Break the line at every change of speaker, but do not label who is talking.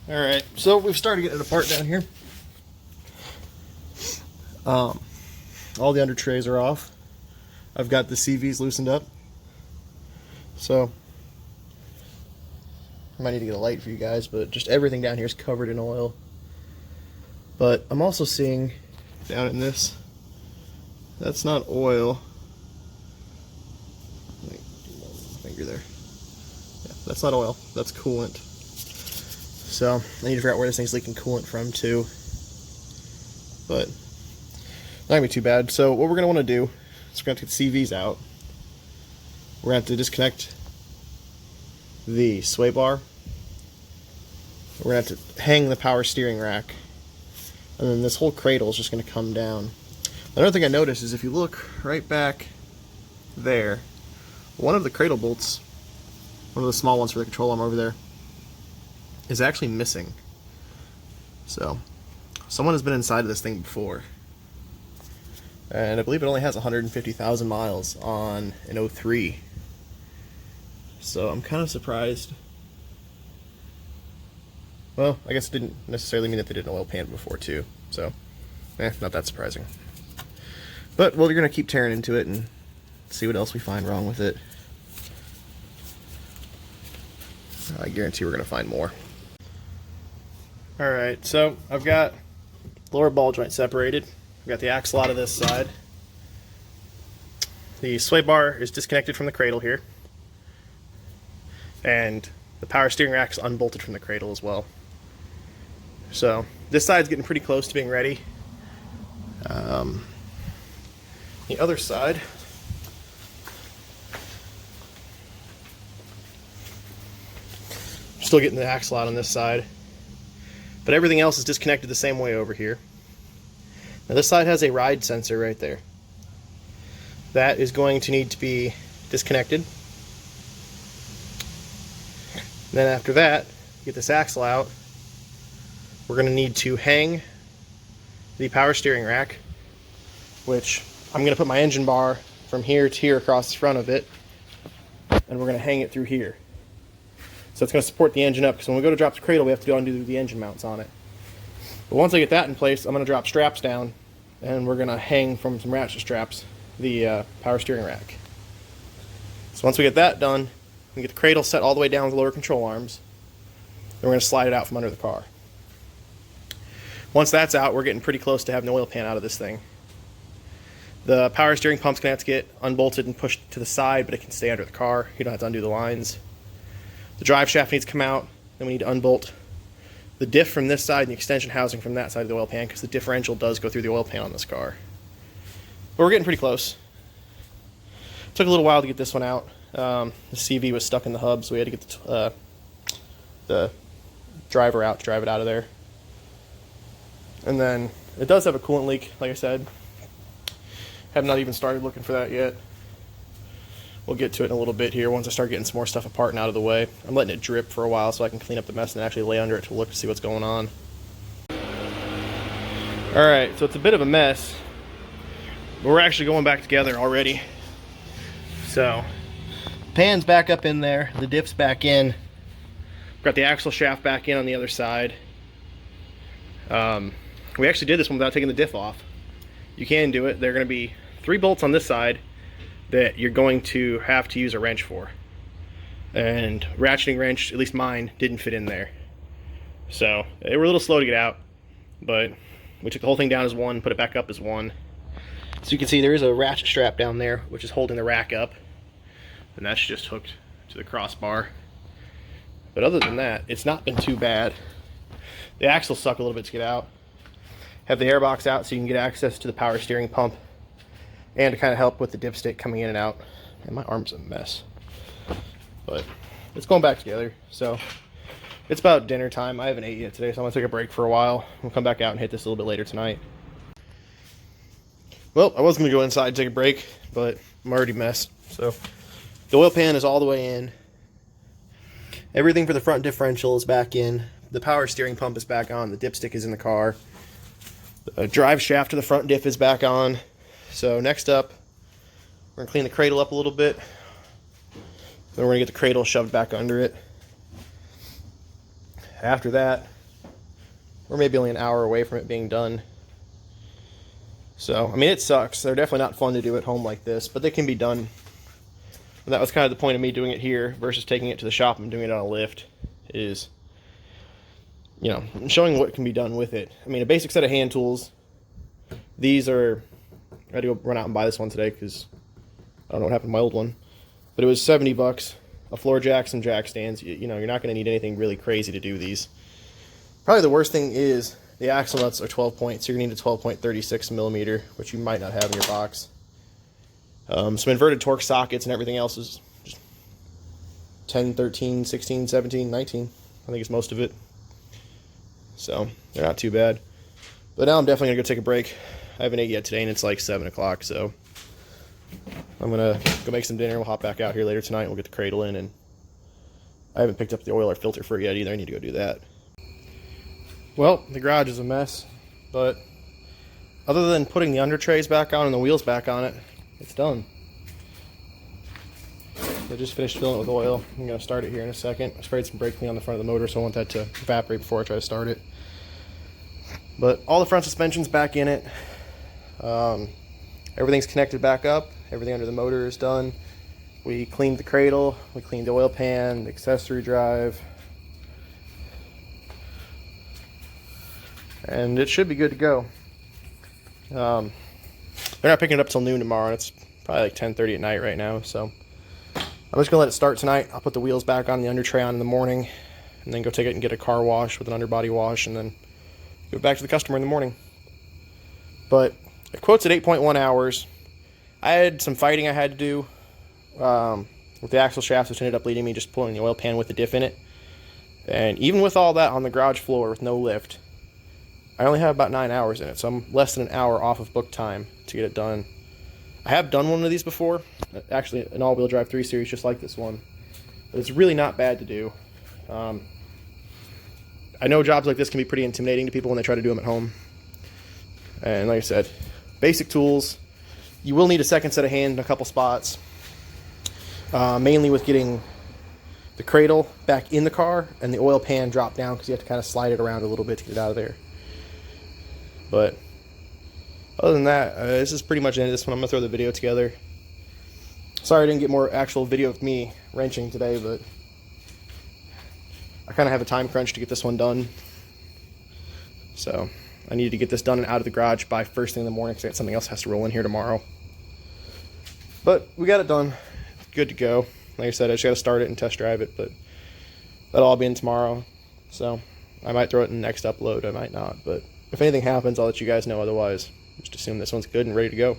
Alright, so we've started getting it apart down here. All the under trays are off. I've got the CVs loosened up. So, I might need to get a light for you guys, but just everything down here is covered in oil. But I'm also seeing down in this, that's not oil. Finger there. Yeah, that's not oil, that's coolant. So I need to figure out where this thing's leaking coolant from too. But not gonna be too bad. So what we're gonna want to do is we're gonna take the CVs out. We're gonna have to disconnect the sway bar. We're gonna have to hang the power steering rack, and then this whole cradle is just gonna come down. Another thing I noticed is if you look right back there, one of the cradle bolts, one of the small ones for the control arm over there, is actually missing. So someone has been inside of this thing before, and I believe it only has 150,000 miles on an 03. So I'm kind of surprised. Well, I guess it didn't necessarily mean that they did an oil pan before too, so not that surprising. But we're gonna keep tearing into it and see what else we find wrong with it. I guarantee we're gonna find more. Alright, so I've got lower ball joint separated. I've got the axle out of this side. The sway bar is disconnected from the cradle here. And the power steering rack is unbolted from the cradle as well. So this side's getting pretty close to being ready. The other side, still getting the axle out on this side. But everything else is disconnected the same way over here. Now this side has a ride sensor right there. That is going to need to be disconnected. Then after that, get this axle out. We're going to need to hang the power steering rack, which I'm going to put my engine bar from here to here across the front of it, and we're going to hang it through here. So it's going to support the engine up, because when we go to drop the cradle, we have to undo the engine mounts on it. But once I get that in place, I'm going to drop straps down, and we're going to hang from some ratchet straps the power steering rack. So once we get that done, we get the cradle set all the way down with the lower control arms, and we're going to slide it out from under the car. Once that's out, we're getting pretty close to having the oil pan out of this thing. The power steering pump's going to have to get unbolted and pushed to the side, but it can stay under the car. You don't have to undo the lines. The drive shaft needs to come out. Then we need to unbolt the diff from this side and the extension housing from that side of the oil pan, because the differential does go through the oil pan on this car. But we're getting pretty close. Took a little while to get this one out. The CV was stuck in the hub, so we had to get the driver out to drive it out of there. And then it does have a coolant leak, like I said. Have not even started looking for that yet. We'll get to it in a little bit here once I start getting some more stuff apart and out of the way. I'm letting it drip for a while so I can clean up the mess and actually lay under it to look to see what's going on. Alright, so it's a bit of a mess, but we're actually going back together already. So, pan's back up in there, the diff's back in. Got the axle shaft back in on the other side. We actually did this one without taking the diff off. You can do it. There are going to be 3 bolts on this side that you're going to have to use a wrench for. And ratcheting wrench, at least mine, didn't fit in there. So they were a little slow to get out, but we took the whole thing down as one, put it back up as one. So you can see there is a ratchet strap down there, which is holding the rack up. And that's just hooked to the crossbar. But other than that, it's not been too bad. The axles suck a little bit to get out. Have the airbox out so you can get access to the power steering pump, and to kind of help with the dipstick coming in and out. And my arm's a mess, but it's going back together. So it's about dinner time. I haven't ate yet today, so I'm gonna take a break for a while. We'll come back out and hit this a little bit later tonight. Well, I was gonna go inside and take a break, but I'm already messed. So the oil pan is all the way in. Everything for the front differential is back in. The power steering pump is back on. The dipstick is in the car. The drive shaft to the front diff is back on. So next up, we're going to clean the cradle up a little bit. Then we're going to get the cradle shoved back under it. After that, We're maybe only an hour away from it being done. So, I mean, it sucks. They're definitely not fun to do at home like this, but they can be done. And that was kind of the point of me doing it here versus taking it to the shop and doing it on a lift, is, you know, showing what can be done with it. I mean, a basic set of hand tools. These are, I had to go run out and buy this one today because I don't know what happened to my old one. But it was $70. A floor jack, some jack stands. You know, you're not going to need anything really crazy to do these. Probably the worst thing is the axle nuts are 12 points. So you're going to need a 12.36 millimeter, which you might not have in your box. Some inverted torque sockets and everything else is just 10, 13, 16, 17, 19. I think it's most of it. So they're not too bad. But now I'm definitely going to go take a break. I haven't ate yet today, and it's like 7 o'clock, so I'm going to go make some dinner. We'll hop back out here later tonight. We'll get the Cradle in, and I haven't picked up the oil or filter for it yet either. I need to go do that. Well, the garage is a mess, but other than putting the under trays back on and the wheels back on it, it's done. I just finished filling it with oil. I'm going to start it here in a second. I sprayed some brake clean on the front of the motor, so I want that to evaporate before I try to start it. But all the front suspension's back in it. Everything's connected back up. Everything under the motor is done. We cleaned the cradle. We cleaned the oil pan, the accessory drive. And it should be good to go. They're not picking it up till noon tomorrow, and it's probably like 10:30 at night right now, so I'm just gonna let it start tonight. I'll put the wheels back on, the under tray on in the morning, and then go take it and get a car wash with an underbody wash, and then give it back to the customer in the morning. But it quotes at 8.1 hours. I had some fighting I had to do with the axle shafts, which ended up leading me just pulling the oil pan with the diff in it. And even with all that on the garage floor with no lift, I only have about 9 hours in it, so I'm less than an hour off of book time to get it done. I have done one of these before, actually an all-wheel drive 3 Series just like this one, but it's really not bad to do. I know jobs like this can be pretty intimidating to people when they try to do them at home. And like I said, basic tools. You will need a second set of hand in a couple spots, mainly with getting the cradle back in the car and the oil pan dropped down because you have to kind of slide it around a little bit to get it out of there. But other than that, this is pretty much the end of this one. I'm going to throw the video together. Sorry I didn't get more actual video of me wrenching today, but I kind of have a time crunch to get this one done. So I needed to get this done and out of the garage by first thing in the morning because I got something else has to roll in here tomorrow. But we got it done. Good to go. Like I said, I just got to start it and test drive it, but that'll all be in tomorrow. So I might throw it in the next upload. I might not, but if anything happens, I'll let you guys know. Otherwise, just assume this one's good and ready to go.